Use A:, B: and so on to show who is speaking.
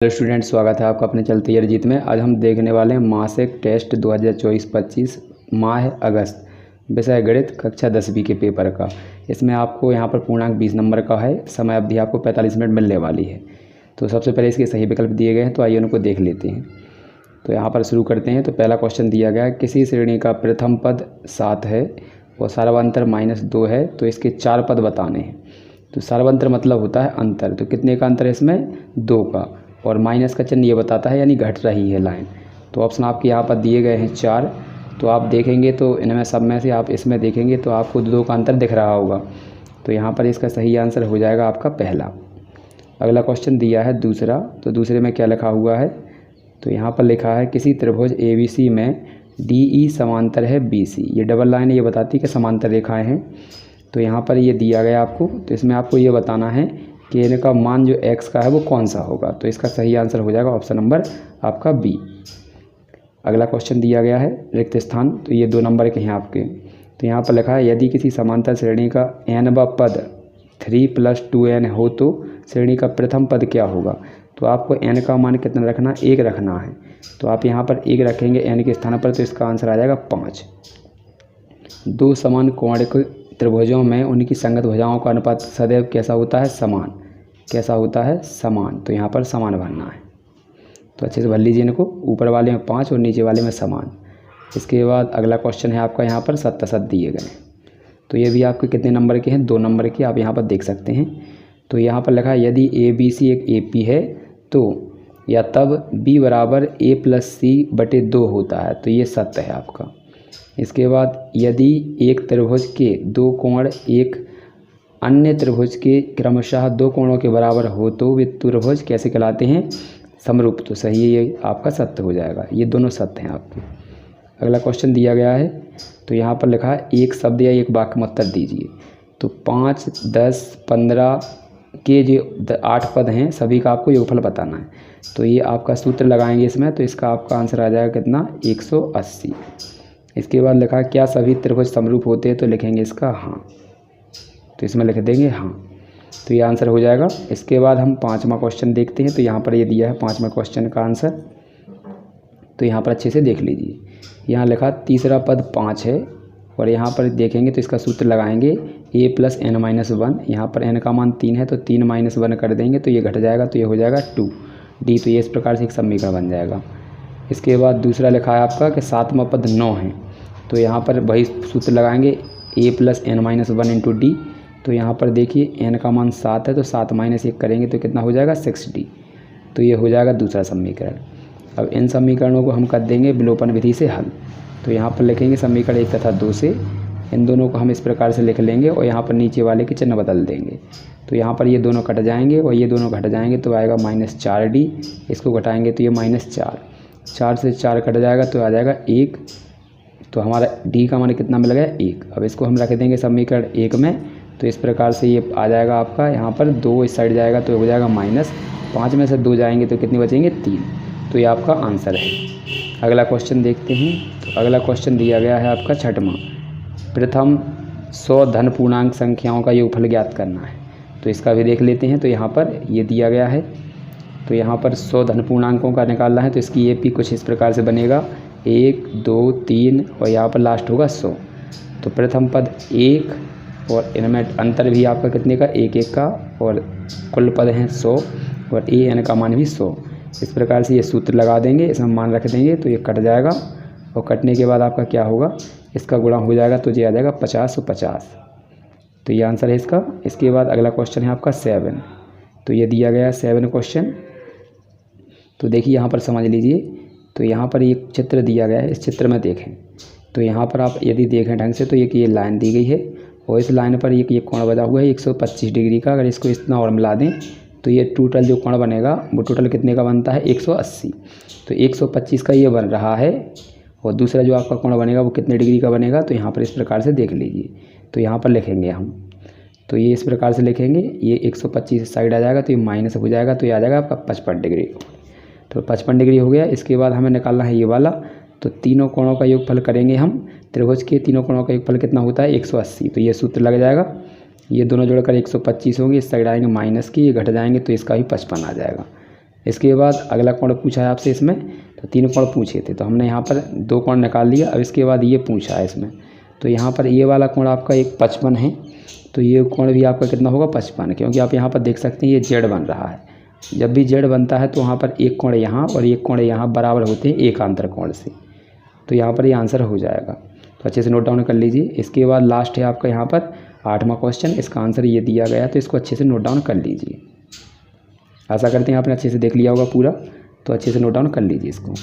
A: Hello student, स्वागत है आपका अपने चलते अरिजीत में। आज हम देखने वाले हैं मासिक टेस्ट 2024-25 माह अगस्त, विषय गणित, कक्षा 10वीं के पेपर का। इसमें आपको यहाँ पर पूर्णांक 20 नंबर का है। समय अवधि आपको 45 मिनट मिलने वाली है। तो सबसे पहले इसके सही विकल्प दिए गए हैं, तो आइए उनको देख लेते हैं। तो यहाँ पर शुरू करते हैं। तो पहला क्वेश्चन दिया गया है, किसी श्रेणी का प्रथम पद 7 है और सर्वांतर -2 है, तो इसके 4 पद बताने हैं। तो सर्वांतर मतलब होता है अंतर, तो कितने का अंतर है इसमें? 2 का, और माइनस का चिन्ह ये बताता है यानी घट रही है लाइन। तो ऑप्शन आपके यहाँ पर दिए गए हैं 4। तो आप देखेंगे तो इनमें सब में से आप इसमें देखेंगे तो आपको 2 का अंतर दिख रहा होगा। तो यहाँ पर इसका सही आंसर हो जाएगा आपका पहला। अगला क्वेश्चन दिया है दूसरा। तो दूसरे में क्या लिखा हुआ है? तो यहाँ पर लिखा है, किसी त्रिभुज ABC में DE समांतर है BC। ये डबल लाइन ये बताती है कि समांतर रेखाएँ हैं। तो यहाँ पर ये दिया गया आपको, तो इसमें आपको ये बताना है कि इनका मान जो x का है वो कौन सा होगा। तो इसका सही आंसर हो जाएगा ऑप्शन नंबर आपका B। अगला क्वेश्चन दिया गया है रिक्त स्थान। तो ये 2 नंबर के हैं आपके। तो यहाँ पर लिखा है, यदि किसी समांतर श्रेणी का n पद 3 + 2n हो तो श्रेणी का प्रथम पद क्या होगा? तो आपको n का मान कितना रखना? 1 रखना है। तो आप यहाँ पर 1 रखेंगे n के स्थान पर, तो इसका आंसर आ जाएगा 5। 2 समान कोणिक त्रिभुजों में उनकी संगत भुजाओं का अनुपात सदैव कैसा होता है? समान। कैसा होता है? समान। तो यहाँ पर समान भरना है। तो अच्छे से भर लीजिए इनको, ऊपर वाले में 5 और नीचे वाले में समान। इसके बाद अगला क्वेश्चन है आपका, यहाँ पर 7 दिए गए। तो ये भी आपके कितने नंबर के हैं? 2 नंबर के, आप यहाँ पर देख सकते हैं। तो यहाँ पर लिखा है, यदि ABC एक AP है तो या तब B बराबर A + C/2 होता है। तो ये सत्य है आपका। इसके बाद, यदि एक त्रिभुज के 2 कोण एक अन्य त्रिभुज के क्रमशः 2 कोणों के बराबर हो तो वे त्रिभुज कैसे कहलाते हैं? समरूप। तो सही है, ये आपका सत्य हो जाएगा। ये दोनों सत्य हैं आपके। अगला क्वेश्चन दिया गया है। तो यहाँ पर लिखा है, एक शब्द या एक वाक्य में उत्तर दीजिए। तो 5, 10, 15 के जो 8 पद हैं सभी का आपको योगफल बताना है। तो ये आपका सूत्र लगाएंगे इसमें, तो इसका आपका आंसर आ जाएगा कितना? 180। इसके बाद लिखा है, क्या सभी त्रिभुज समरूप होते हैं? तो लिखेंगे इसका हाँ। तो इसमें लिख देंगे हाँ। तो ये आंसर हो जाएगा। इसके बाद हम 5वां क्वेश्चन देखते हैं। तो यहाँ पर ये दिया है 5वें क्वेश्चन का आंसर। तो यहाँ पर अच्छे से देख लीजिए। यहाँ लिखा तीसरा पद 5 है और यहाँ पर देखेंगे तो इसका सूत्र लगाएंगे A + n-1। यहाँ पर n का मान 3 है, तो 3 - 1 कर देंगे तो ये घट जाएगा, तो ये हो जाएगा 2D। तो ये इस प्रकार से एक समीकरण बन जाएगा। इसके बाद दूसरा लिखा है आपका कि 7वां पद 9 है। तो यहाँ पर वही सूत्र लगाएंगे A + n-1 × D। तो यहाँ पर देखिए n का मान 7 है, तो 7 - 1 करेंगे तो कितना हो जाएगा? 6D। तो ये हो जाएगा दूसरा समीकरण। अब इन समीकरणों को हम कर देंगे विलोपन विधि से हल। तो यहाँ पर लिखेंगे समीकरण 1 तथा 2 से इन दोनों को हम इस प्रकार से लिख लेंगे और यहाँ पर नीचे वाले के चिन्ह बदल देंगे। तो यहाँ पर ये दोनों कट जाएंगे और ये दोनों घट जाएंगे, तो आएगा -4D। इसको घटाएंगे तो ये -4, 4 से 4 कट जाएगा तो आ जाएगा 1। तो हमारा D का मान कितना मिल गया? 1। अब इसको हम रख देंगे समीकरण 1 में। तो इस प्रकार से ये आ जाएगा आपका, यहाँ पर 2 इस साइड जाएगा तो हो जाएगा -5 में से 2 जाएंगे तो कितने बचेंगे? 3। तो ये आपका आंसर है। अगला क्वेश्चन देखते हैं। तो अगला क्वेश्चन दिया गया है आपका 6वां, प्रथम 100 धन पूर्णांक संख्याओं का योगफल ज्ञात करना है। तो इसका भी देख लेते हैं। तो यहाँ पर ये दिया गया है। तो यहाँ पर 100 धन पूर्णांकों का निकालना है। तो इसकी AP कुछ इस प्रकार से बनेगा, 1, 2, 3 और यहाँ पर लास्ट होगा 100। तो प्रथम पद 1 और इनमें अंतर भी आपका कितने का? 1 का, और कुल पद हैं 100 और AN का मान भी 100। इस प्रकार से ये सूत्र लगा देंगे, इसमें मान रख देंगे तो ये कट जाएगा और कटने के बाद आपका क्या होगा? इसका गुणा हो जाएगा तो ये आ जाएगा 50 और 50। तो ये आंसर है इसका। इसके बाद अगला क्वेश्चन है आपका 7। तो ये दिया गया 7 क्वेश्चन। तो देखिए यहाँ पर समझ लीजिए। तो यहाँ पर एक चित्र दिया गया है, इस चित्र में देखें। तो यहाँ पर आप यदि देखें ढंग से तो ये लाइन दी गई है और इस लाइन पर ये कोण बना हुआ है 125 डिग्री का। अगर इसको इतना और मिला दें तो ये टोटल जो कोण बनेगा वो टोटल कितने का बनता है? 180। तो 125 का ये बन रहा है और दूसरा जो आपका कोण बनेगा वो कितने डिग्री का बनेगा? तो यहाँ पर इस प्रकार से देख लीजिए। तो यहाँ पर लिखेंगे हम, तो ये इस प्रकार से लिखेंगे, ये 125 साइड आ जाएगा तो ये माइनस हो जाएगा, तो ये आ जाएगा आपका 55 डिग्री। तो 55 डिग्री हो गया। इसके बाद हमें निकालना है ये वाला। तो तीनों कोणों का योगफल करेंगे हम। त्रिभुज के तीनों कोणों का योगफल कितना होता है? 180। तो ये सूत्र लग जाएगा। ये दोनों जोड़कर 125 होंगे, इस साइड आएंगे माइनस की, ये घट जाएंगे तो इसका भी 55 आ जाएगा। इसके बाद अगला कोण पूछा है आपसे इसमें, तो 3 कोण पूछे थे, तो हमने यहाँ पर 2 कोण निकाल लिया। अब इसके बाद ये पूछा है इसमें, तो यहाँ पर ये वाला कोण आपका एक 55 है, तो ये कोण भी आपका कितना होगा 55, क्योंकि आप यहाँ पर देख सकते हैं ये जेड बन रहा है। जब भी जेड बनता है तो वहाँ पर एक कोण यहाँ और एक कोण यहाँ बराबर होते हैं एकांतर कोण से, तो यहाँ पर ये आंसर हो जाएगा। तो अच्छे से नोट डाउन कर लीजिए। इसके बाद लास्ट है आपका यहाँ पर 8वां क्वेश्चन, इसका आंसर ये दिया गया है, तो इसको अच्छे से नोट डाउन कर लीजिए। आशा करते हैं आपने अच्छे से देख लिया होगा पूरा, तो अच्छे से नोट डाउन कर लीजिए इसको।